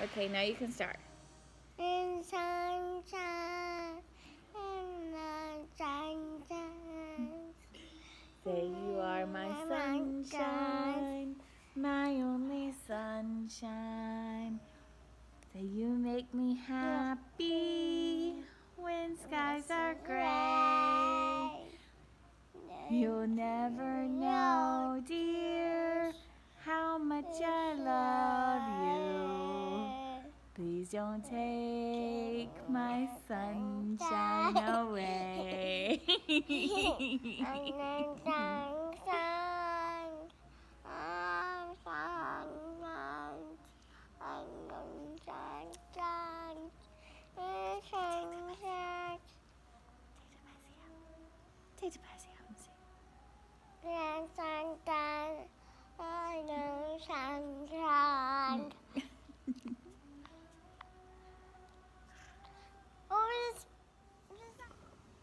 Okay, now you can start. In sunshine, in the sunshine. Say you are my sunshine, my only sunshine. Say you make me happy when skies are gray. You'll never know, dear, how much I love you. Please don't take my sunshine away.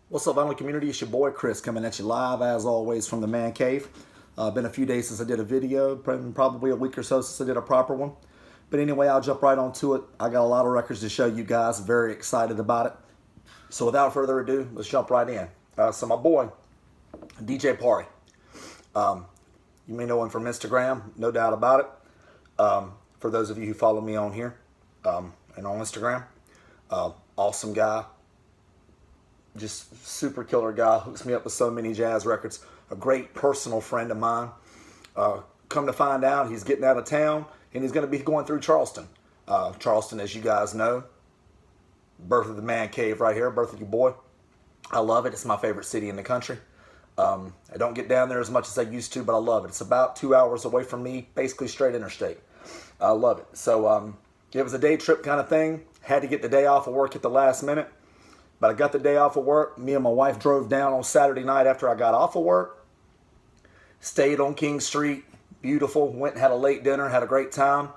What's up, Island community? It's your boy Chris coming at you live as always from the man cave. Been a few days since I did a video, probably a week or so since I did a proper one. But anyway, I'll jump right onto it. I got a lot of records to show you guys. Very excited about it. So without further ado, let's jump right in. So my boy, DJ Party. You may know him from Instagram, no doubt about it. For those of you who follow me on here and on Instagram, awesome guy. Just super killer guy, hooks me up with so many jazz records. A great personal friend of mine. Come to find out, he's getting out of town and he's going to be going through Charleston. Charleston, as you guys know, birth of the man cave right here, birth of your boy. I love it. It's my favorite city in the country. I don't get down there as much as I used to, but I love it. It's about 2 hours away from me, basically straight interstate. I love it. So it was a day trip kind of thing. Had to get the day off of work at the last minute. But I got the day off of work. Me and my wife drove down on Saturday night after I got off of work. Stayed on King Street. Beautiful. Went and had a late dinner. Had a great time.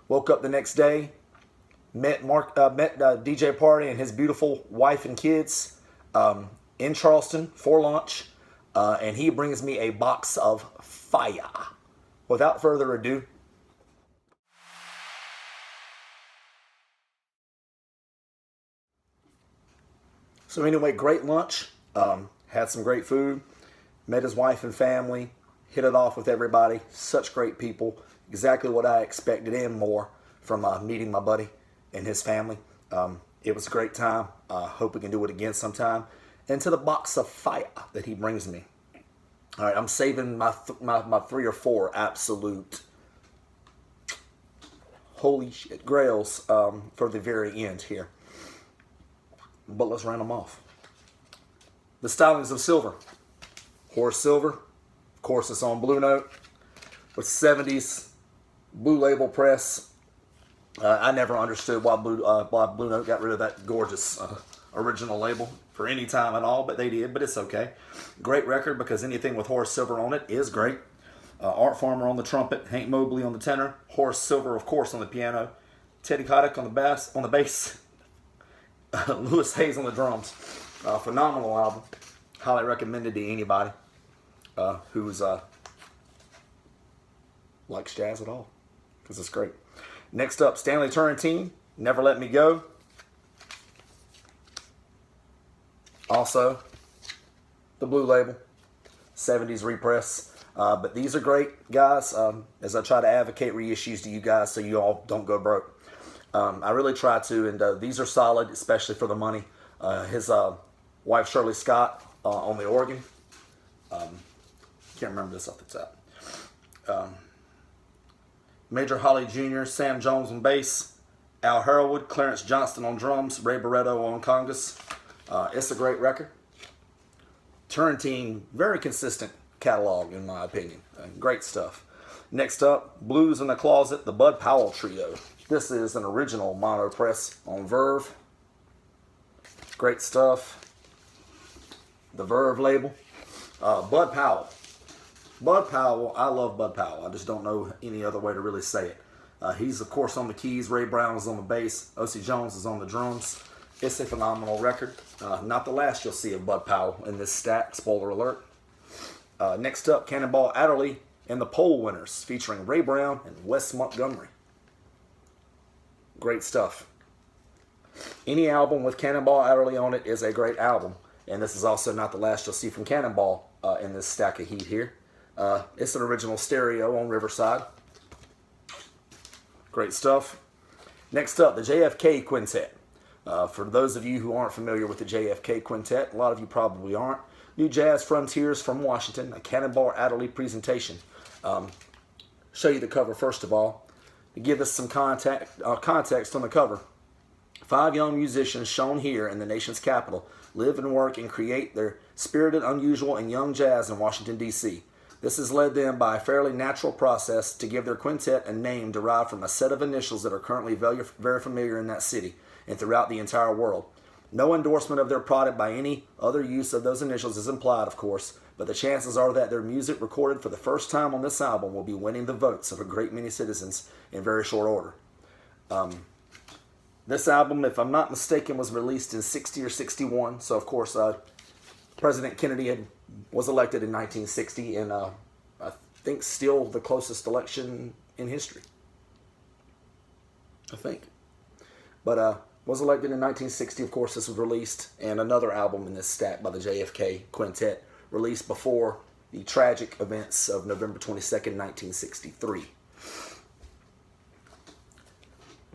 Woke up the next day. Met DJ Party and his beautiful wife and kids in Charleston for lunch. And he brings me a box of fire. Without further ado, so anyway, great lunch. Had some great food. Met his wife and family. Hit it off with everybody. Such great people. Exactly what I expected and more from meeting my buddy and his family. It was a great time. Hope we can do it again sometime. And to the box of fire that he brings me. All right, I'm saving my 3 or 4 absolute holy shit Grails for the very end here. But let's round them off. The Stylings of Silver. Horace Silver. Of course, it's on Blue Note. With 70s Blue Label press. I never understood why Blue Note got rid of that gorgeous original label for any time at all, but they did, but it's okay. Great record because anything with Horace Silver on it is great. Art Farmer on the trumpet, Hank Mobley on the tenor, Horace Silver, of course, on the piano, Teddy Kotick on the bass, Louis Hayes on the drums. Phenomenal album. Highly recommended to anybody who's likes jazz at all, because it's great. Next up, Stanley Turrentine, Never Let Me Go. Also, the Blue Label, 70s repress. But these are great, guys, as I try to advocate reissues to you guys so you all don't go broke. I really try to, and these are solid, especially for the money. His wife, Shirley Scott, on the organ. Can't remember this off the top. Major Holly Jr., Sam Jones on bass, Al Harwood, Clarence Johnston on drums, Ray Barretto on congas. It's a great record. Turrentine, very consistent catalog in my opinion. Great stuff. Next up, Blues in the Closet, the Bud Powell Trio. This is an original mono press on Verve. Great stuff. The Verve label. Bud Powell. Bud Powell, I love Bud Powell. I just don't know any other way to really say it. He's, of course, on the keys. Ray Brown is on the bass. O.C. Jones is on the drums. It's a phenomenal record. Not the last you'll see of Bud Powell in this stack. Spoiler alert. Next up, Cannonball Adderley and the Poll Winners, featuring Ray Brown and Wes Montgomery. Great stuff. Any album with Cannonball Adderley on it is a great album. And this is also not the last you'll see from Cannonball in this stack of heat here. It's an original stereo on Riverside. Great stuff. Next up, the JFK Quintet. For those of you who aren't familiar with the JFK Quintet, a lot of you probably aren't. New Jazz Frontiers from Washington, a Cannonball Adderley presentation. Show you the cover first of all. To give us some context on the cover. 5 young musicians shown here in the nation's capital live and work and create their spirited, unusual, and young jazz in Washington, D.C. This has led them by a fairly natural process to give their quintet a name derived from a set of initials that are currently very familiar in that city and throughout the entire world. No endorsement of their product by any other use of those initials is implied, of course, but the chances are that their music recorded for the first time on this album will be winning the votes of a great many citizens in very short order. This album, if I'm not mistaken, was released in 60 or 61. So, of course, President Kennedy was elected in 1960, and I think still the closest election in history. I think. But was elected in 1960. Of course, this was released, and another album in this stack by the JFK Quintet, released before the tragic events of November 22nd, 1963.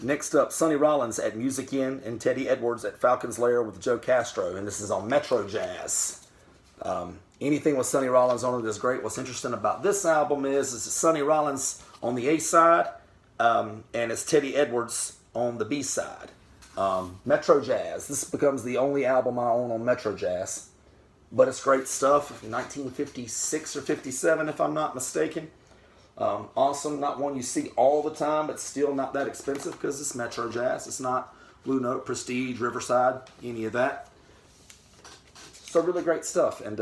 Next up, Sonny Rollins at Music Inn and Teddy Edwards at Falcon's Lair with Joe Castro, and this is on Metro Jazz. Anything with Sonny Rollins on it is great. What's interesting about this album is Sonny Rollins on the A side, and it's Teddy Edwards on the B side. Metro Jazz. This becomes the only album I own on Metro Jazz, but it's great stuff. 1956 or 57, if I'm not mistaken. Awesome. Not one you see all the time, but still not that expensive because it's Metro Jazz. It's not Blue Note, Prestige, Riverside, any of that. So really great stuff. And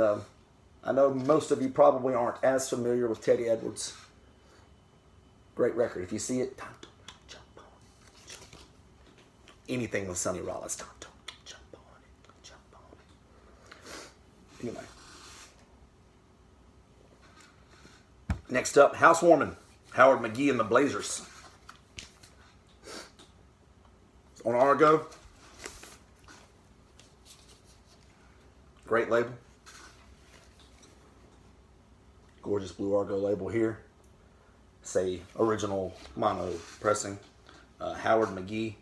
I know most of you probably aren't as familiar with Teddy Edwards. Great record. If you see it, jump on it. Anything with Sonny Rollins, jump on it. Anyway. Next up, Housewarming, Howard McGee and the Blazers. On Argo. Great label. Gorgeous blue Argo label here. Say original mono pressing. Howard McGee.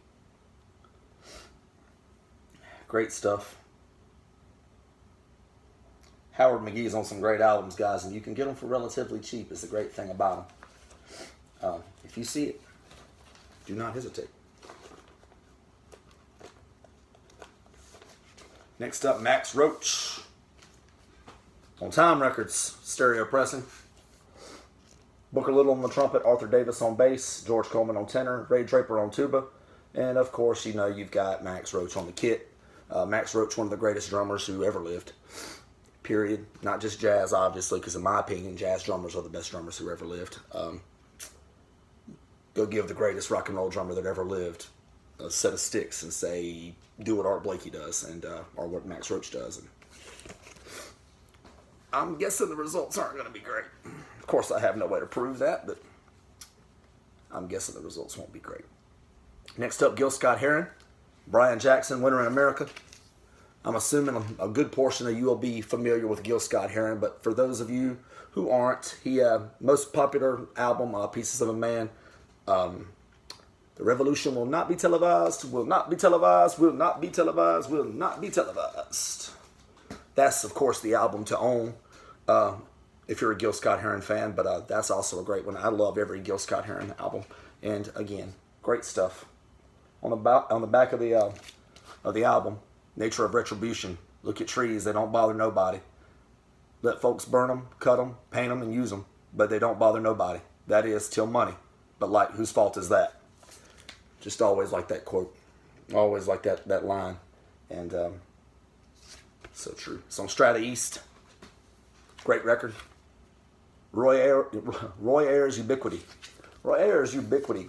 Great stuff. Howard McGee's on some great albums, guys, and you can get them for relatively cheap. Is the great thing about them. If you see it, do not hesitate. Next up, Max Roach on Time Records, stereo pressing. Booker Little on the trumpet, Arthur Davis on bass, George Coleman on tenor, Ray Draper on tuba, and of course, you know, you've got Max Roach on the kit. Max Roach, one of the greatest drummers who ever lived. Period. Not just jazz, obviously, because in my opinion, jazz drummers are the best drummers who ever lived. Go give the greatest rock and roll drummer that ever lived a set of sticks and say, do what Art Blakey does, and or what Max Roach does. And I'm guessing the results aren't going to be great. Of course, I have no way to prove that, but I'm guessing the results won't be great. Next up, Gil Scott-Heron, Brian Jackson, Winter in America. I'm assuming a good portion of you will be familiar with Gil Scott-Heron, but for those of you who aren't, he most popular album, Pieces of a Man. The revolution will not be televised, will not be televised, will not be televised, will not be televised. That's, of course, the album to own if you're a Gil Scott-Heron fan, but that's also a great one. I love every Gil Scott-Heron album, and again, great stuff. On the back of the album, Nature of Retribution. Look at trees, they don't bother nobody. Let folks burn them, cut them, paint them, and use them, but they don't bother nobody. That is, till money. But like, whose fault is that? Just always like that quote. Always like that line. And so true. It's on Strata East. Great record. Roy Ayers Ubiquity. Roy Ayers Ubiquity,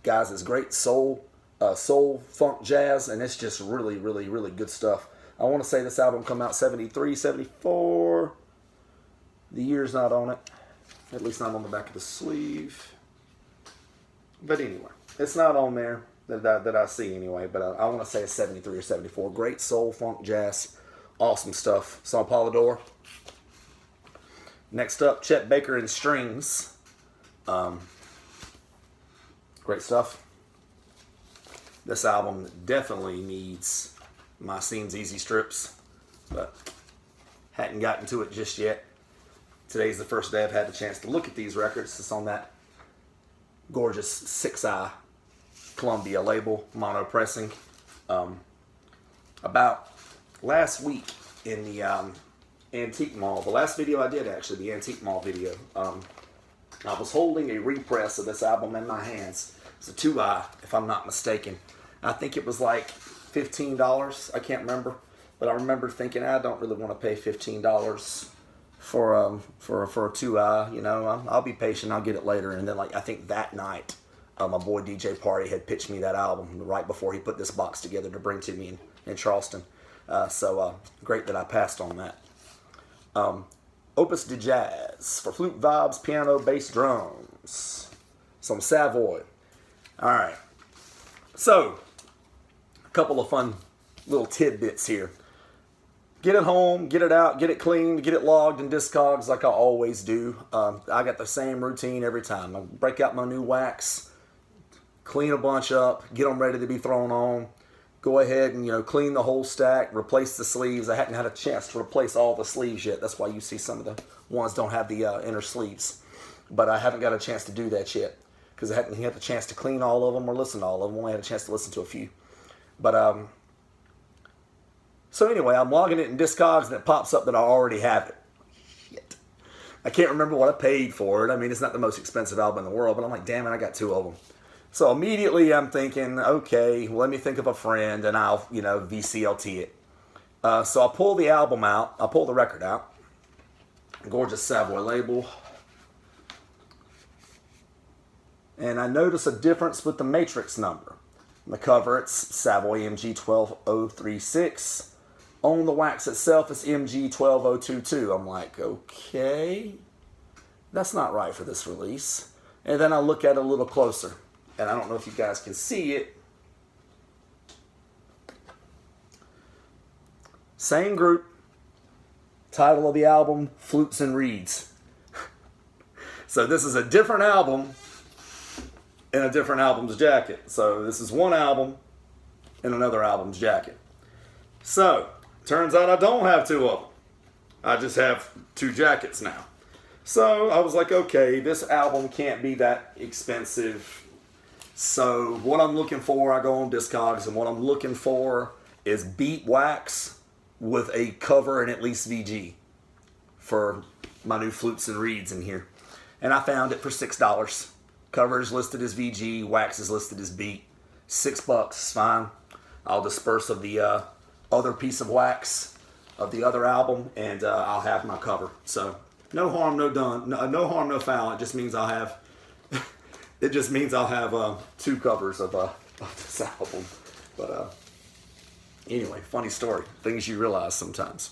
guys, is great soul funk jazz, and it's just really, really, really good stuff. I want to say this album come out 73, 74. The year's not on it. At least not on the back of the sleeve. But anyway, it's not on there. that I see anyway. But I want to say a 73 or 74. Great soul, funk, jazz, awesome stuff. Saw Polydor. Next up, Chet Baker and Strings. Great stuff. This album definitely needs my Seems Easy strips, but hadn't gotten to it just yet. Today's the first day I've had the chance to look at these records. It's on that gorgeous 6i Columbia label, mono pressing. About last week in the Antique Mall, the last video I did actually, the Antique Mall video, I was holding a repress of this album in my hands. It's a 2i, if I'm not mistaken. I think it was like $15. I can't remember, but I remember thinking I don't really want to pay $15 for a 2i. You know, I'll be patient. I'll get it later. And then, like, I think that night, my boy DJ Party had pitched me that album right before he put this box together to bring to me in Charleston. So great that I passed on that. Opus de Jazz for flute, vibes, piano, bass, drums. Some Savoy. All right. So, a couple of fun little tidbits here. Get it home, get it out, get it cleaned, get it logged in Discogs like I always do. I got the same routine every time. I break out my new wax, clean a bunch up, get them ready to be thrown on. Go ahead and, you know, clean the whole stack, replace the sleeves. I hadn't had a chance to replace all the sleeves yet. That's why you see some of the ones don't have the inner sleeves. But I haven't got a chance to do that yet because I hadn't had the chance to clean all of them or listen to all of them. I only had a chance to listen to a few. But, so anyway, I'm logging it in Discogs and it pops up that I already have it. Shit. I can't remember what I paid for it. I mean, it's not the most expensive album in the world, but I'm like, damn it, I got two of them. So immediately I'm thinking, okay, well, let me think of a friend and I'll, you know, VCLT it. So I'll pull the album out. I'll pull the record out. Gorgeous Savoy label. And I notice a difference with the matrix number. On the cover, it's Savoy MG 12036. On the wax itself, it's MG 12022. I'm like, okay, that's not right for this release. And then I look at it a little closer. And I don't know if you guys can see it. Same group. Title of the album, Flutes and Reeds. So this is a different album in a different album's jacket. So this is one album in another album's jacket. So, turns out I don't have two of them. I just have two jackets now. So I was like, okay, this album can't be that expensive. So what I'm looking for, I go on Discogs, and what I'm looking for is beat wax with a cover and at least VG for my new Flutes and Reeds in here. And I found it for $6. Cover is listed as VG, wax is listed as beat. $6 is fine. I'll disperse of the other piece of wax of the other album, and I'll have my cover. So no harm, no done. No harm, no foul. It just means I'll have. It just means I'll have two covers of this album. But anyway, funny story. Things you realize sometimes.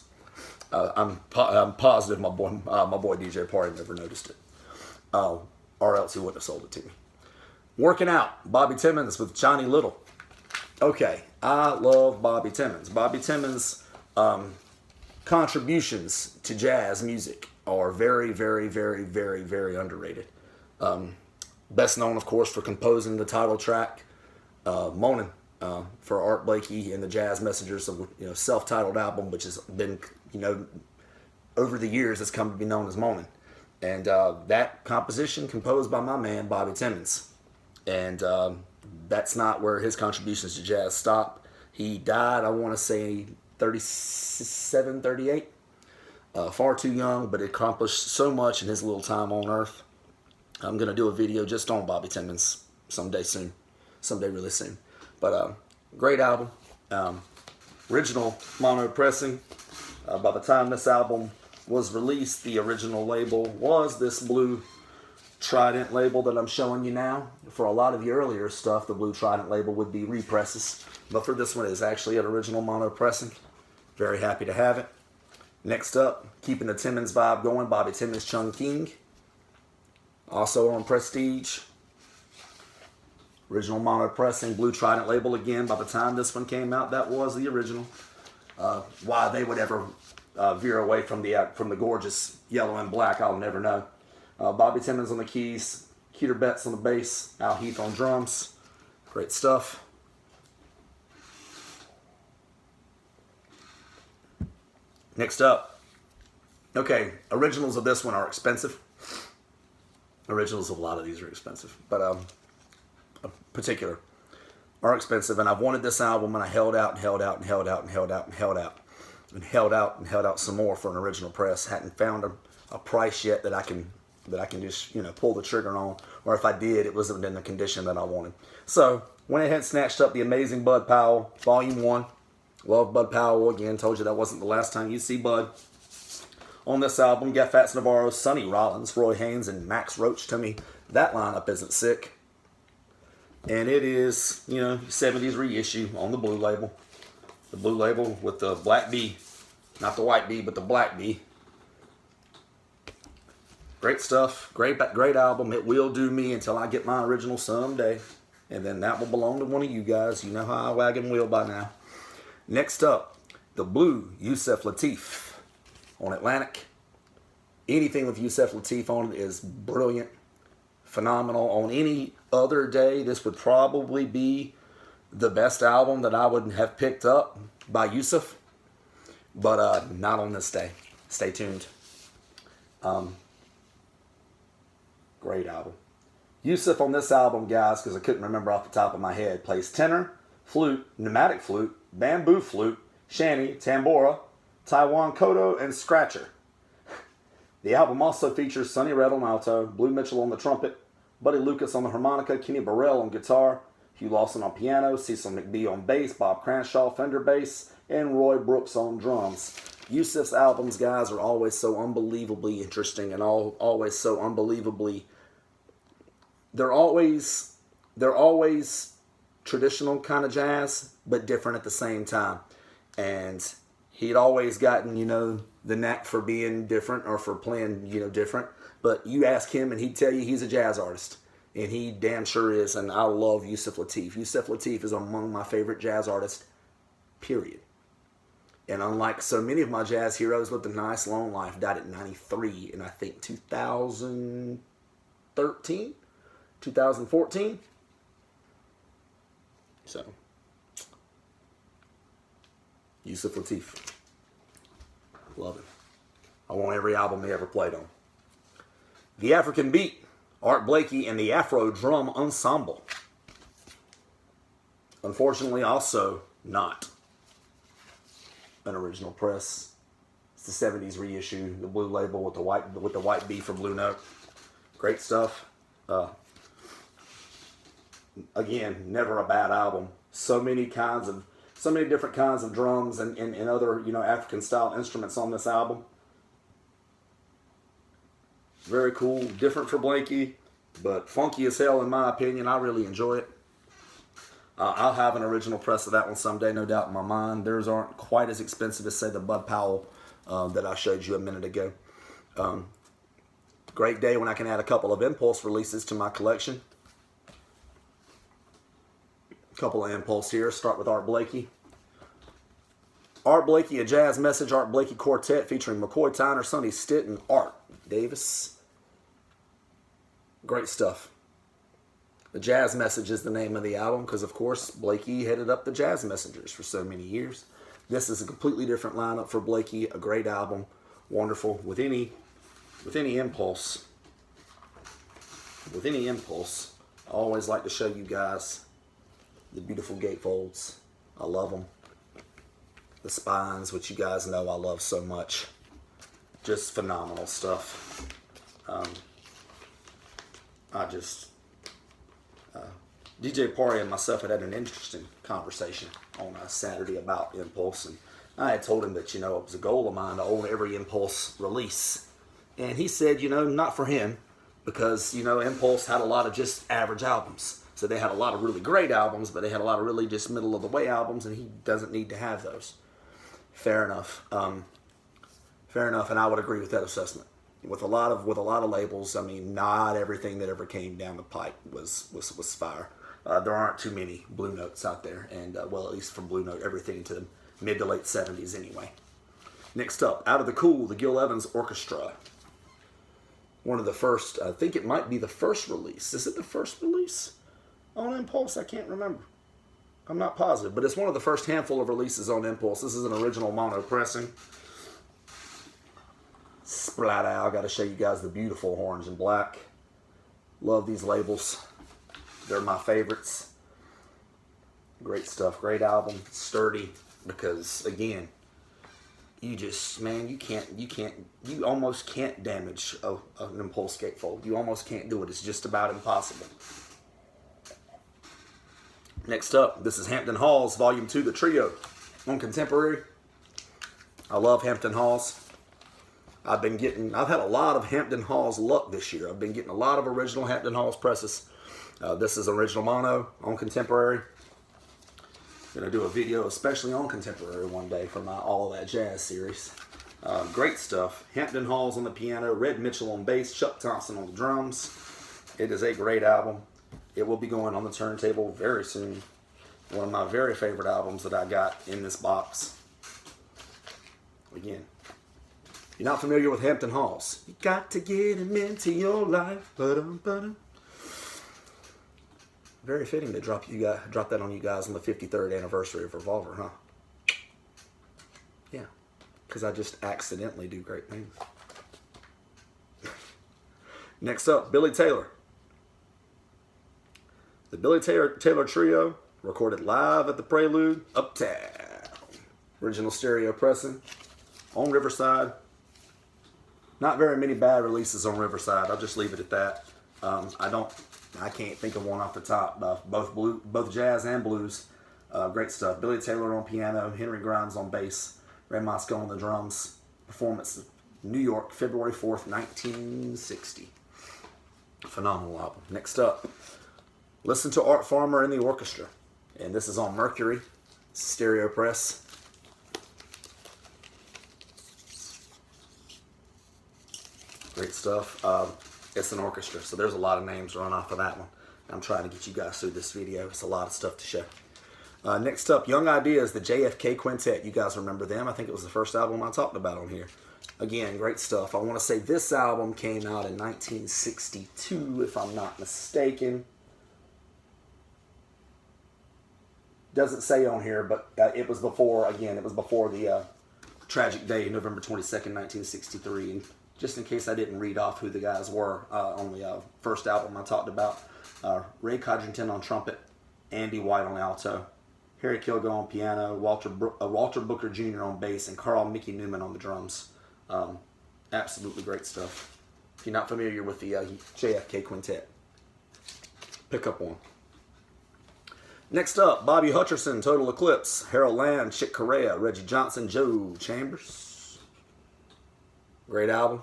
I'm positive my boy DJ Party never noticed it, or else he wouldn't have sold it to me. Working Out, Bobby Timmons with Johnny Little. Okay, I love Bobby Timmons. Bobby Timmons' contributions to jazz music are very, very, very, very, very underrated. Best known, of course, for composing the title track, Moanin', for Art Blakey and the Jazz Messengers, of, you know, self-titled album, which has been, you know, over the years, it's come to be known as Moanin'. And that composition composed by my man, Bobby Timmons. And that's not where his contributions to jazz stop. He died, I want to say, 37, 38. Far too young, but accomplished so much in his little time on Earth. I'm going to do a video just on Bobby Timmons someday soon. Someday really soon. But great album. Original mono pressing. By the time this album was released, the original label was this blue Trident label that I'm showing you now. For a lot of the earlier stuff, the blue Trident label would be represses. But for this one, it's actually an original mono pressing. Very happy to have it. Next up, keeping the Timmons vibe going, Bobby Timmons Chung King. Also on Prestige. Original mono pressing, blue Trident label again. By the time this one came out, that was the original. Why they would ever veer away from the gorgeous yellow and black, I'll never know. Bobby Timmons on the keys, Keter Betts on the bass, Al Heath on drums. Great stuff. Next up. Okay, originals of this one are expensive. Originals of a lot of these are expensive, but particular are expensive, and I've wanted this album, and I held out and held out and held out and held out and held out and held out and held out some more for an original press. Hadn't found a price yet that I can just pull the trigger on, or if I did, it wasn't in the condition that I wanted. So went ahead and snatched up the amazing Bud Powell Volume 1. Love Bud Powell again. Told you that wasn't the last time you'd see Bud. On this album, you got Fats Navarro, Sonny Rollins, Roy Haynes, and Max Roach. To me, that lineup isn't sick. And it is, 70s reissue on the blue label. The blue label with the black B. Not the white B, but the black B. Great stuff. Great album. It will do me until I get my original someday. And then that will belong to one of you guys. You know how I wagon wheel by now. Next up, the blue Yusef Lateef on Atlantic. Anything with Yusef Lateef on it is brilliant, phenomenal. On any other day, this would probably be the best album that I would have picked up by Yusef, but not on this day. Stay tuned. Great album. Yusef on this album, guys, because I couldn't remember off the top of my head, plays tenor, flute, pneumatic flute, bamboo flute, shanty, tambora, Taiwan koto, and scratcher. The album also features Sonny Red on alto, Blue Mitchell on the trumpet, Buddy Lucas on the harmonica, Kenny Burrell on guitar, Hugh Lawson on piano, Cecil McBee on bass, Bob Cranshaw Fender bass, and Roy Brooks on drums. Yusef's albums, guys, are always so unbelievably interesting and always so unbelievably... They're always traditional kind of jazz, but different at the same time. And he'd always gotten, the knack for being different or for playing, different. But you ask him and he'd tell you he's a jazz artist. And he damn sure is. And I love Yusef Lateef. Yusef Lateef is among my favorite jazz artists, period. And unlike so many of my jazz heroes, lived a nice long life, died at 93 in I think 2013, 2014. So, Yusef Lateef. Love it. I want every album he ever played on. The African Beat, Art Blakey and the Afro Drum Ensemble. Unfortunately, also not an original press. It's the 70s reissue, the blue label with the white B for Blue Note. Great stuff. Again, never a bad album. So many different kinds of drums and other, African style instruments on this album. Very cool, different for Blakey, but funky as hell in my opinion. I really enjoy it. I'll have an original press of that one someday, no doubt in my mind. Theirs aren't quite as expensive as, say, the Bud Powell that I showed you a minute ago. Great day when I can add a couple of Impulse releases to my collection. Couple of Impulse here. Start with Art Blakey. Art Blakey, A Jazz Message, Art Blakey Quartet featuring McCoy Tyner, Sonny Stitt, and Art Davis. Great stuff. The Jazz Message is the name of the album because, of course, Blakey headed up the Jazz Messengers for so many years. This is a completely different lineup for Blakey. A great album. Wonderful. With any Impulse. With any Impulse, I always like to show you guys the beautiful gatefolds. I love them. The spines, which you guys know I love so much. Just phenomenal stuff. DJ Party and myself had an interesting conversation on a Saturday about Impulse, and I had told him that, it was a goal of mine to own every Impulse release. And he said, not for him, because, Impulse had a lot of just average albums. So they had a lot of really great albums, but they had a lot of really just middle-of-the-way albums, and he doesn't need to have those. Fair enough. Fair enough, and I would agree with that assessment. With a lot of labels, not everything that ever came down the pipe was fire. There aren't too many Blue Notes out there, and well, at least from Blue Note, everything to the mid to late 70s anyway. Next up, Out of the Cool, the Gil Evans Orchestra. One of the first, I think it might be the first release. Is it the first release on Impulse? I can't remember. I'm not positive, but it's one of the first handful of releases on Impulse. This is an original mono pressing. Splat out. Got to show you guys the beautiful orange and black. Love these labels. They're my favorites. Great stuff. Great album. Sturdy. Because again, you just, man, you almost can't damage an Impulse gatefold. You almost can't do it. It's just about impossible. Next up, this is Hampton Hall's Volume 2, the Trio on Contemporary. I love Hampton Hall's. I've had a lot of Hampton Hall's luck this year. I've been getting a lot of original Hampton Hall's presses. This is original mono on Contemporary. I'm going to do a video especially on Contemporary one day for my All of That Jazz series. Great stuff. Hampton Hall's on the piano, Red Mitchell on bass, Chuck Thompson on the drums. It is a great album. It will be going on the turntable very soon. One of my very favorite albums that I got in this box. Again, if you're not familiar with Hampton Hall's, you got to get him into your life. Very fitting to drop that on you guys on the 53rd anniversary of Revolver, huh? Yeah, because I just accidentally do great things. Next up, Billy Taylor. The Billy Taylor Trio, recorded live at the Prelude, Uptown. Original stereo pressing on Riverside. Not very many bad releases on Riverside. I'll just leave it at that. I can't think of one off the top. Both jazz and blues. Great stuff. Billy Taylor on piano, Henry Grimes on bass, Ray Moscow on the drums. Performance, New York, February 4th, 1960. Phenomenal album. Next up, listen to Art Farmer and the Orchestra. And this is on Mercury, stereo press. Great stuff. It's an orchestra, so there's a lot of names run off of that one. I'm trying to get you guys through this video. It's a lot of stuff to show. Next up, Young Ideas, the JFK Quintet. You guys remember them. I think it was the first album I talked about on here. Again, great stuff. I want to say this album came out in 1962, if I'm not mistaken. Doesn't say on here, but it was before, again, it was before the tragic day, November 22nd, 1963. And just in case I didn't read off who the guys were on the first album I talked about, Ray Codrington on trumpet, Andy White on alto, Harry Kilgo on piano, Walter Booker Jr. on bass, and Carl Mickey Newman on the drums. Absolutely great stuff. If you're not familiar with the JFK Quintet, pick up one. Next up, Bobby Hutcherson, Total Eclipse, Harold Land, Chick Corea, Reggie Johnson, Joe Chambers. Great album.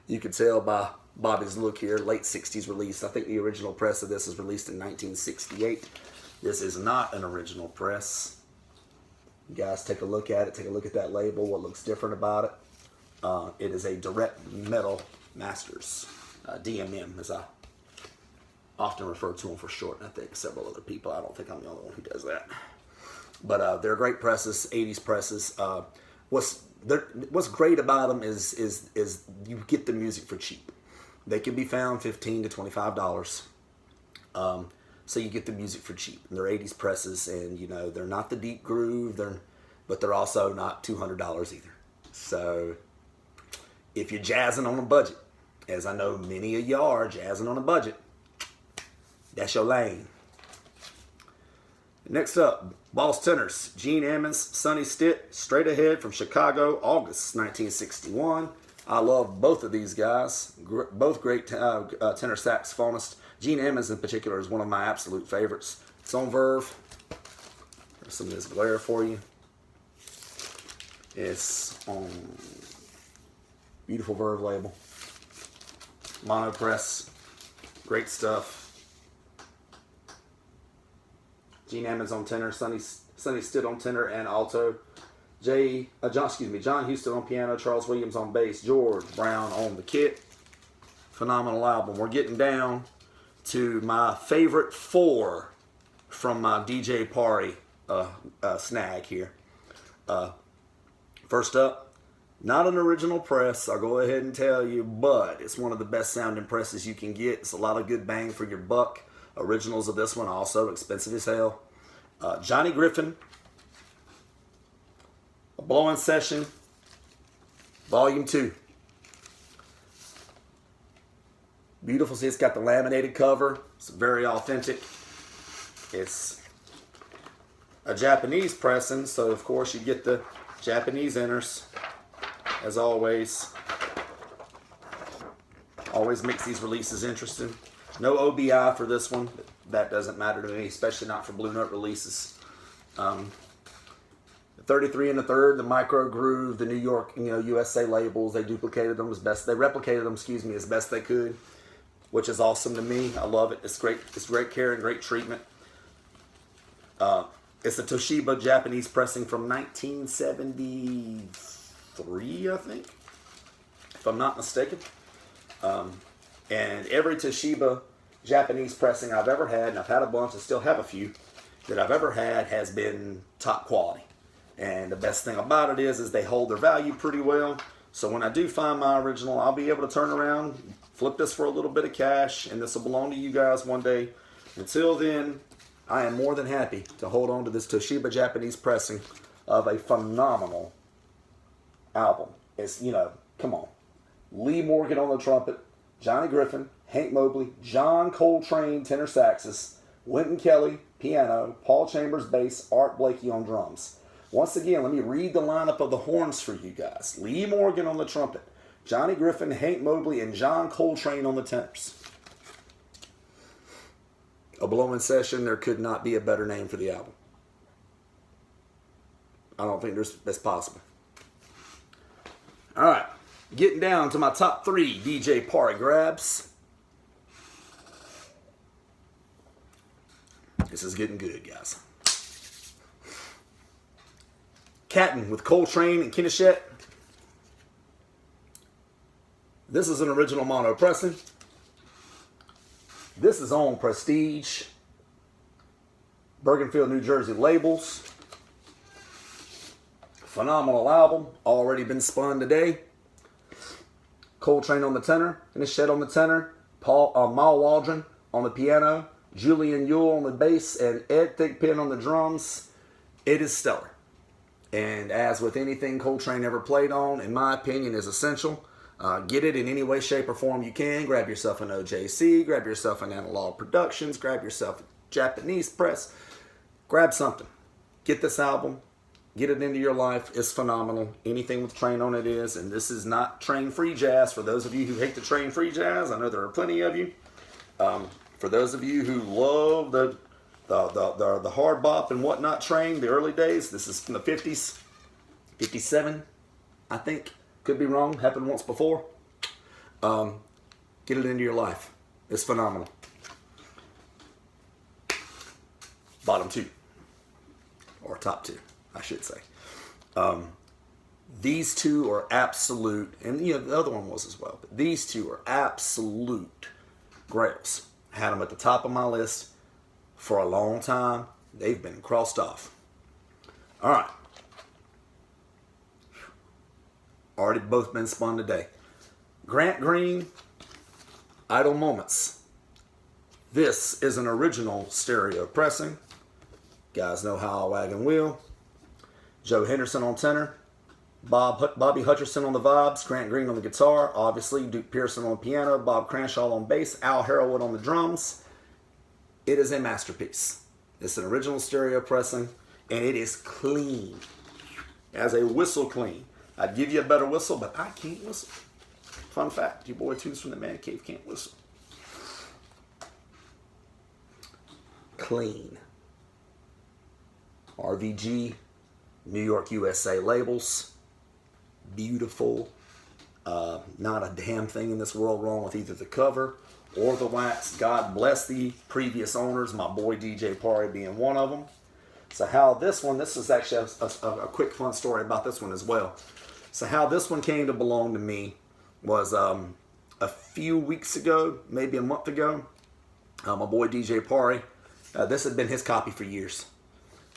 You can tell by Bobby's look here, late 60s release. I think the original press of this is released in 1968. This is not an original press. You guys take a look at it, take a look at that label, what looks different about it. It is a Direct Metal Masters, DMM, as I often refer to them for short. I think several other people. I don't think I'm the only one who does that. But they're great presses, 80s presses. What's great about them is you get the music for cheap. They can be found $15 to $25. So you get the music for cheap. And they're 80s presses, and you know they're not the deep groove, but they're also not $200 either. So if you're jazzing on a budget, as I know many of y'all are jazzing on a budget, that's your lane. Next up, Boss Tenors, Gene Ammons, Sonny Stitt, Straight Ahead from Chicago, August 1961. I love both of these guys, both great tenor saxophonists. Gene Ammons in particular is one of my absolute favorites. It's on Verve. There's some of this glare for you. It's on beautiful Verve label. Mono press, great stuff. Gene Ammons on tenor, Sonny Stitt on tenor and alto, John Huston on piano, Charles Williams on bass, George Brown on the kit. Phenomenal album. We're getting down to my favorite 4 from my DJ party snag here. First up, not an original press, I'll go ahead and tell you, but it's one of the best sounding presses you can get. It's a lot of good bang for your buck. Originals of this one also expensive as hell. Johnny Griffin, A Blowing Session, Volume 2. Beautiful. See, it's got the laminated cover. It's very authentic. It's a Japanese pressing, so of course you get the Japanese inners, as always. Always makes these releases interesting. No OBI for this one. That doesn't matter to me, especially not for Blue Note releases. The 33 1/3, the Micro Groove, the New York, USA labels, they duplicated them as best, they replicated them, as best they could, which is awesome to me. I love it. It's great. It's great care and great treatment. It's a Toshiba Japanese pressing from 1973, I think, if I'm not mistaken. And every Toshiba Japanese pressing I've ever had, and I've had a bunch, I still have a few, that I've ever had has been top quality. And the best thing about it is they hold their value pretty well. So when I do find my original, I'll be able to turn around, flip this for a little bit of cash, and this will belong to you guys one day. Until then, I am more than happy to hold on to this Toshiba Japanese pressing of a phenomenal album. It's, come on. Lee Morgan on the trumpet, Johnny Griffin, Hank Mobley, John Coltrane tenor saxes, Wynton Kelly piano, Paul Chambers bass, Art Blakey on drums. Once again, let me read the lineup of the horns for you guys. Lee Morgan on the trumpet, Johnny Griffin, Hank Mobley, and John Coltrane on the tenors. A Blowing Session, there could not be a better name for the album. I don't think that's possible. All right, getting down to my top 3 DJ party grabs. This is getting good, guys. Catton with Coltrane and Kinnishette. This is an original mono pressing. This is on Prestige, Bergenfield, New Jersey labels. Phenomenal album, already been spun today. Coltrane on the tenor, Kinnishette on the tenor, Mal Waldron on the piano, Julian Yule on the bass, and Ed Thigpen on the drums. It is stellar. And as with anything Coltrane ever played on, in my opinion, is essential. Get it in any way, shape, or form you can. Grab yourself an OJC, grab yourself an Analog Productions, grab yourself a Japanese press. Grab something. Get this album. Get it into your life. It's phenomenal. Anything with Train on it is. And this is not train free jazz. For those of you who hate the train free jazz, I know there are plenty of you. For those of you who love the hard bop and whatnot train, the early days, this is from the 50s, 57, I think. Could be wrong, happened once before. Get it into your life. It's phenomenal. Bottom 2, or top 2, I should say. These two are absolute, and the other one was as well, but these two are absolute grails. Had them at the top of my list for a long time. They've been crossed off. All right. Already both been spun today. Grant Green, Idle Moments. This is an original stereo pressing. Guys know how I wagon wheel. Joe Henderson on tenor. Bobby Hutcherson on the vibes. Grant Green on the guitar. Obviously, Duke Pearson on the piano. Bob Cranshaw on bass. Al Harrowwood on the drums. It is a masterpiece. It's an original stereo pressing, and it is clean. As a whistle clean. I'd give you a better whistle, but I can't whistle. Fun fact, your boy Tunes from the Man Cave can't whistle. Clean. RVG, New York, USA labels. Beautiful. Not a damn thing in this world wrong with either the cover or the wax. God bless the previous owners, my boy DJ Parry being one of them. So how this is actually a quick fun story about this one as well. So how this one came to belong to me was a few weeks ago, maybe a month ago. My boy DJ Pari, this had been his copy for years.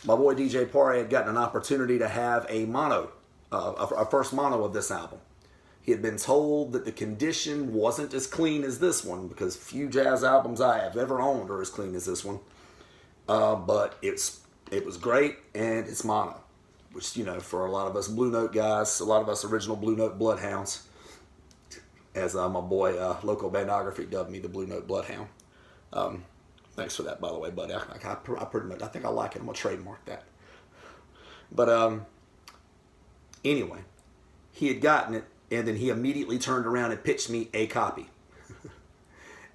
My boy DJ Pari had gotten an opportunity to have a mono, a first mono of this album. He had been told that the condition wasn't as clean as this one, because few jazz albums I have ever owned are as clean as this one. But it was great, and it's mono, which, you know, for a lot of us Blue Note guys, a lot of us original Blue Note bloodhounds, as my boy Local Bandography dubbed me, the Blue Note Bloodhound. Thanks for that, by the way, buddy. I pretty much, I think I like it. I'm gonna trademark that. But anyway, he had gotten it, and then he immediately turned around and pitched me a copy.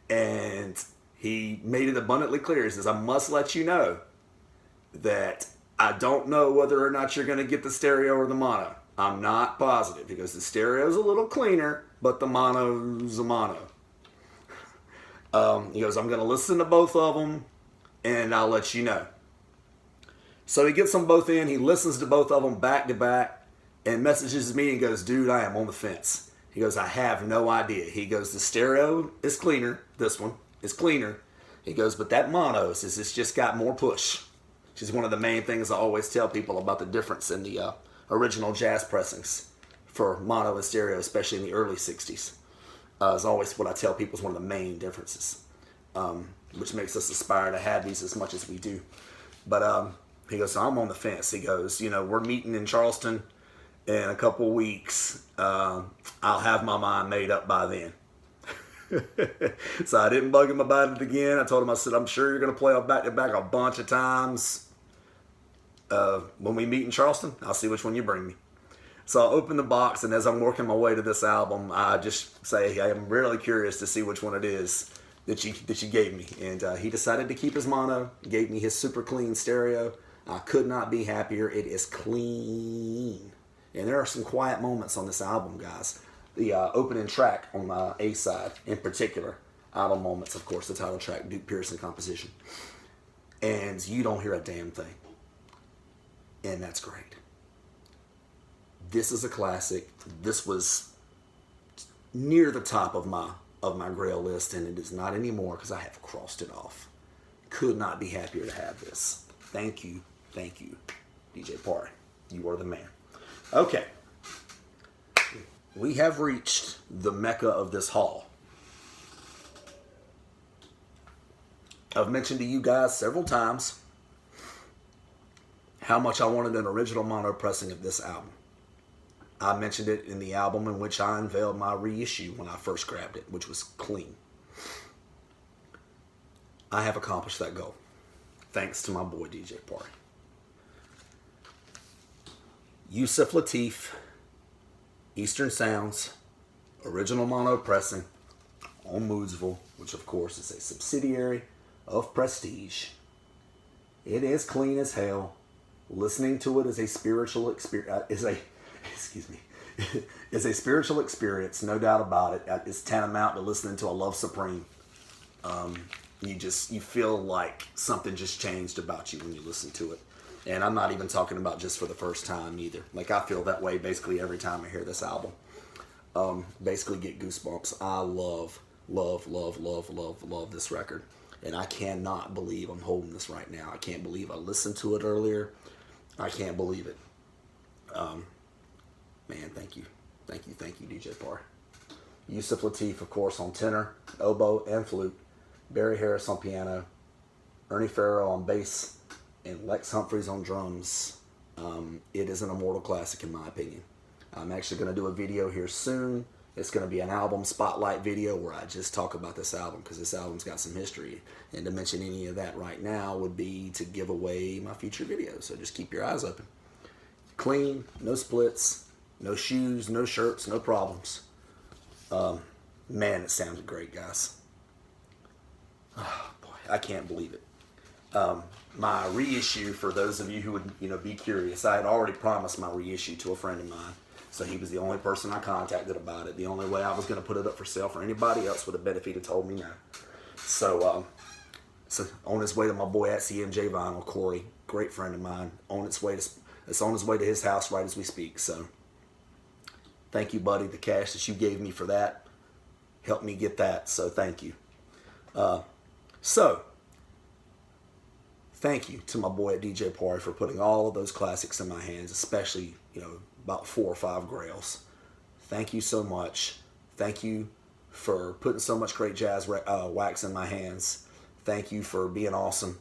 And he made it abundantly clear. He says, I must let you know that I don't know whether or not you're going to get the stereo or the mono. I'm not positive. He goes, the stereo's a little cleaner, but the mono's a mono. He goes, I'm going to listen to both of them, and I'll let you know. So he gets them both in. He listens to both of them back to back and messages me and goes, dude, I am on the fence. He goes, I have no idea. He goes, the stereo is cleaner. This one is cleaner. He goes, but that mono says it's just got more push. Which is one of the main things I always tell people about the difference in the original jazz pressings for mono and stereo, especially in the early 60s. Is always what I tell people is one of the main differences, which makes us aspire to have these as much as we do. But he goes, so I'm on the fence. He goes, you know, we're meeting in Charleston in a couple of weeks. I'll have my mind made up by then. So I didn't bug him about it again. I told him, I said, I'm sure you're going to play back-to-back a bunch of times. When we meet in Charleston, I'll see which one you bring me. So I open the box, and as I'm working my way to this album, I just say, hey, I'm really curious to see which one it is that you gave me. And he decided to keep his mono, gave me his super clean stereo. I could not be happier. It is clean. And there are some quiet moments on this album, guys. The opening track on the A side, in particular, Album Moments, of course, the title track, Duke Pearson composition. And you don't hear a damn thing. And that's great. This is a classic. This was near the top of my Grail list, and it is not anymore because I have crossed it off. Could not be happier to have this. Thank you, DJ Pari. You are the man. Okay. We have reached the mecca of this haul. I've mentioned to you guys several times how much I wanted an original mono pressing of this album. I mentioned it in the album in which I unveiled my reissue when I first grabbed it, which was clean. I have accomplished that goal, thanks to my boy DJ Pari. Yusef Lateef, Eastern Sounds, original mono pressing on Moodsville, which of course is a subsidiary of Prestige. It is clean as hell. Listening to it is a spiritual experience. Is a spiritual experience, no doubt about it. It's tantamount to listening to a Love Supreme. You feel like something just changed about you when you listen to it. And I'm not even talking about just for the first time either. Like, I feel that way basically every time I hear this album. Basically get goosebumps. I love this record. And I cannot believe I'm holding this right now. I can't believe I listened to it earlier. I can't believe it. Man, thank you, DJ Pari. Yusef Lateef, of course, on tenor, oboe, and flute. Barry Harris on piano. Ernie Farrell on bass. And Lex Humphreys on drums. It is an immortal classic in my opinion. I'm actually going to do a video here soon. It's going to be an album spotlight video where I just talk about this album because this album's got some history. And to mention any of that right now would be to give away my future videos. So just keep your eyes open. Clean, no splits, no shoes, no shirts, no problems. Man, it sounded great, guys. Oh, boy, I can't believe it. My reissue, for those of you who would be curious, I had already promised my reissue to a friend of mine. So he was the only person I contacted about it. The only way I was going to put it up for sale for anybody else would have been if he'd have told me no. So on his way to my boy at CMJ Vinyl, Corey, great friend of mine, it's on his way to his house right as we speak. So thank you, buddy. The cash that you gave me for that helped me get that. So thank you. So, thank you to my boy at DJ Party for putting all of those classics in my hands, especially, about 4 or 5 Grails. Thank you so much. Thank you for putting so much great jazz wax in my hands. Thank you for being awesome.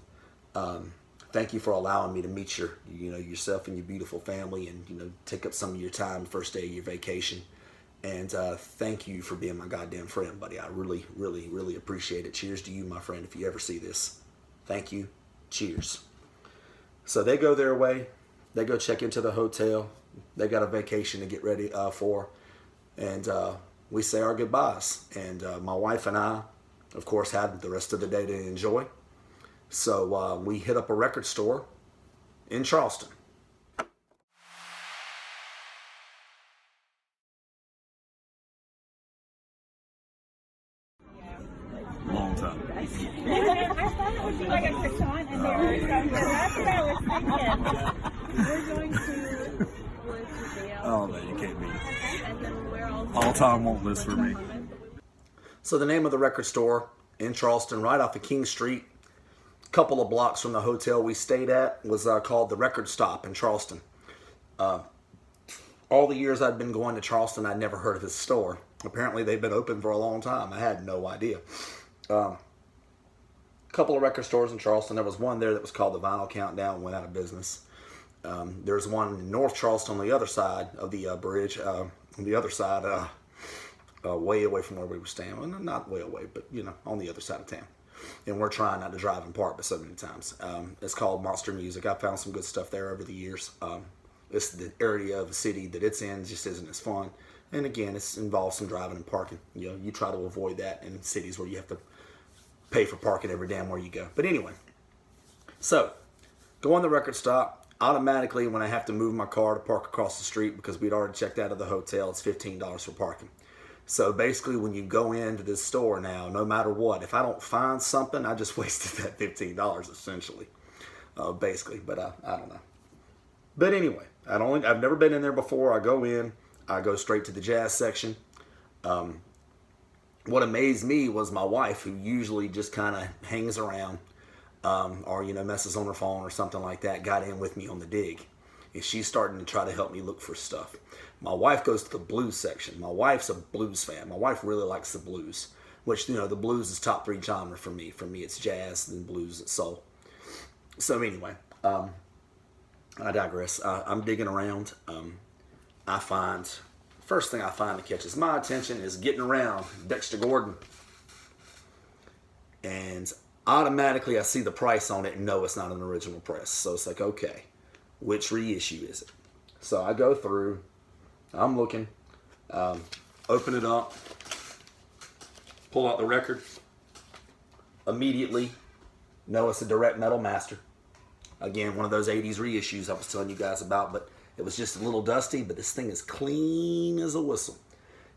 Thank you for allowing me to meet yourself and your beautiful family, and take up some of your time the first day of your vacation. And thank you for being my goddamn friend, buddy. I really, really, really appreciate it. Cheers to you, my friend, if you ever see this. Thank you. Cheers. So they go their way. They go check into the hotel. They got a vacation to get ready for. And we say our goodbyes. And my wife and I, of course, had the rest of the day to enjoy. So we hit up a record store in Charleston. Long time. I thought it would be like a croissant in there or something. That's what I was thinking. We're going to Dale. Oh, no, you can't beat it. And then we're All time won't list for me. So the name of the record store in Charleston, right off of King Street, a couple of blocks from the hotel we stayed at, was called the Record Stop in Charleston. All the years I'd been going to Charleston, I'd never heard of this store. Apparently they've been open for a long time. I had no idea. A couple of record stores in Charleston. There was one there that was called the Vinyl Countdown, went out of business. There's one in North Charleston on the other side of the bridge, on the other side, way away from where we were staying. Well, not way away, but on the other side of town. And we're trying not to drive and park, but so many times. It's called Monster Music. I found some good stuff there over the years. It's the area of the city that it's in just isn't as fun. And again, it involves some driving and parking. You try to avoid that in cities where you have to pay for parking every damn where you go. But anyway, so go on the record stop. Automatically, when I have to move my car to park across the street because we'd already checked out of the hotel, it's $15 for parking. So basically, when you go into this store now, no matter what, if I don't find something, I just wasted that $15 essentially, basically. But I don't know. But anyway, I've never been in there before. I go in, I go straight to the jazz section. What amazed me was my wife, who usually just kind of hangs around, or messes on her phone or something like that, got in with me on the dig. And she's starting to try to help me look for stuff. My wife goes to the blues section. My wife's a blues fan. My wife really likes the blues, which, the blues is top 3 genre for me. For me, it's jazz, then blues, and soul. So anyway, I digress. I'm digging around. First thing I find that catches my attention is Getting Around, Dexter Gordon. And automatically I see the price on it and know it's not an original press. So it's like, okay, which reissue is it? So I go through, I'm looking, open it up, pull out the record, immediately know it's a direct metal master. Again, one of those 80s reissues I was telling you guys about, but it was just a little dusty, but this thing is clean as a whistle.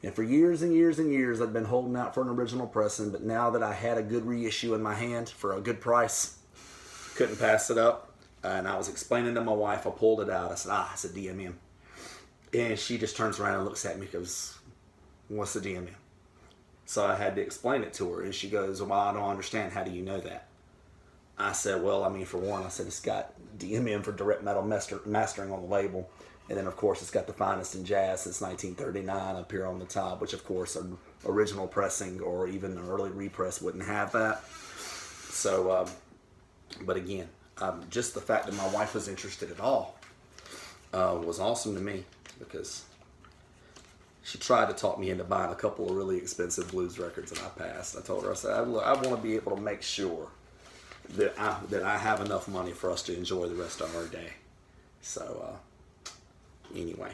And for years and years and years, I've been holding out for an original pressing, but now that I had a good reissue in my hand for a good price, couldn't pass it up. And I was explaining to my wife, I pulled it out. I said, it's a DMM. And she just turns around and looks at me and goes, what's the DMM? So I had to explain it to her. And she goes, well, I don't understand. How do you know that? I said, well, for one, I said it's got DMM for direct metal mastering on the label. And then, of course, it's got the finest in jazz since 1939 up here on the top, which, of course, an original pressing or even an early repress wouldn't have that. So, but again, just the fact that my wife was interested at all was awesome to me, because she tried to talk me into buying a couple of really expensive blues records, and I passed. I told her, I said, I want to be able to make sure that I have enough money for us to enjoy the rest of our day. So, anyway.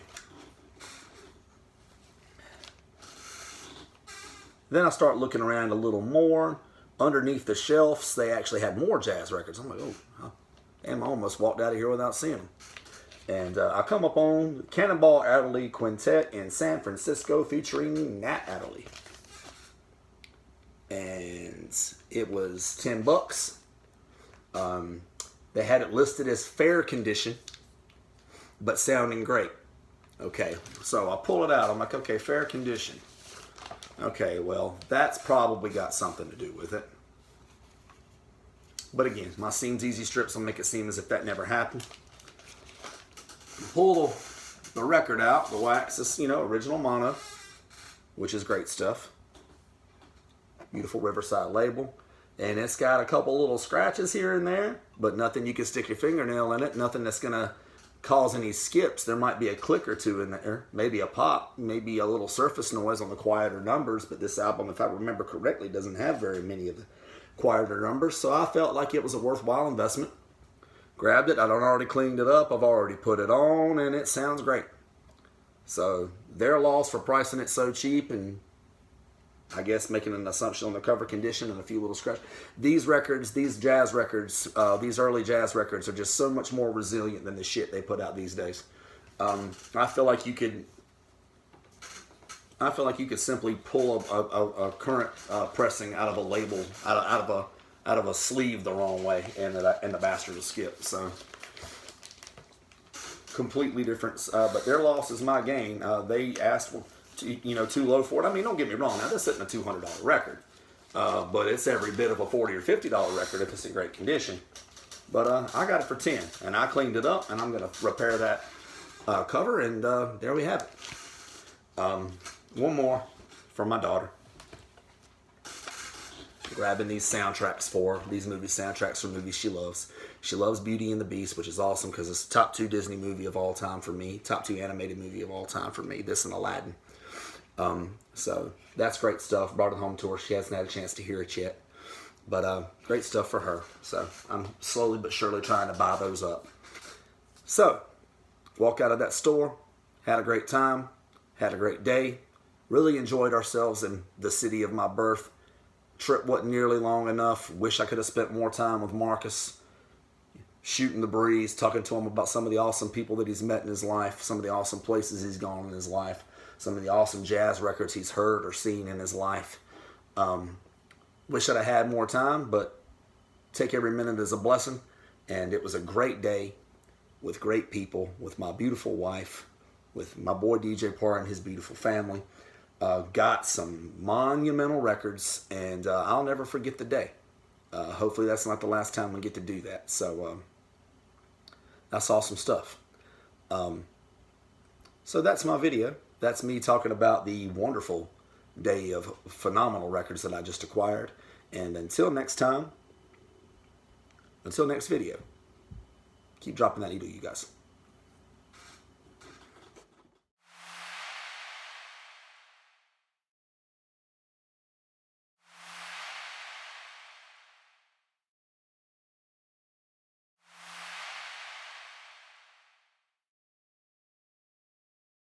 Then I start looking around a little more. Underneath the shelves, they actually had more jazz records. I'm like, damn, I almost walked out of here without seeing them. And I come up on Cannonball Adderley Quintet in San Francisco featuring Nat Adderley. And it was $10. They had it listed as fair condition, but sounding great. Okay, so I pull it out. I'm like, okay, fair condition. Okay, well, that's probably got something to do with it. But again, my Seems Easy strips will make it seem as if that never happened. Pull the record out, the wax is, original mono, which is great stuff. Beautiful Riverside label. And it's got a couple little scratches here and there, but nothing you can stick your fingernail in it, nothing that's going to cause any skips. There might be a click or two in there, maybe a pop, maybe a little surface noise on the quieter numbers, but this album, if I remember correctly, doesn't have very many of the quieter numbers, so I felt like it was a worthwhile investment. Grabbed it, I'd already cleaned it up, I've already put it on, and it sounds great. So their loss for pricing it so cheap and I guess making an assumption on the cover condition and a few little scratches. These records, these jazz records, these early jazz records are just so much more resilient than the shit they put out these days. I feel like you could simply pull a current pressing out of a label, out of a sleeve the wrong way, and the bastard will skip. So completely different. But their loss is my gain. They asked for, too low for it. I mean, don't get me wrong. Now, they're sitting a $200 record. But it's every bit of a $40 or $50 record if it's in great condition. But I got it for $10, and I cleaned it up, and I'm going to repair that cover, and there we have it. One more from my daughter. Grabbing these soundtracks for her, these movie soundtracks for movies she loves. She loves Beauty and the Beast, which is awesome because it's top 2 Disney movie of all time for me, top 2 animated movie of all time for me, this and Aladdin. So that's great stuff. Brought it home to her. She hasn't had a chance to hear it yet. But great stuff for her. So I'm slowly but surely trying to buy those up. So, walk out of that store. Had a great time. Had a great day. Really enjoyed ourselves in the city of my birth. Trip wasn't nearly long enough. Wish I could have spent more time with Marcus. Shooting the breeze. Talking to him about some of the awesome people that he's met in his life. Some of the awesome places he's gone in his life. Some of the awesome jazz records he's heard or seen in his life. Wish I'd have had more time, but take every minute as a blessing. And it was a great day with great people, with my beautiful wife, with my boy DJ Parr and his beautiful family. Got some monumental records, and I'll never forget the day. Hopefully that's not the last time we get to do that. So that's awesome stuff. So that's my video. That's me talking about the wonderful day of phenomenal records that I just acquired. And until next time, until next video, keep dropping that needle, you guys.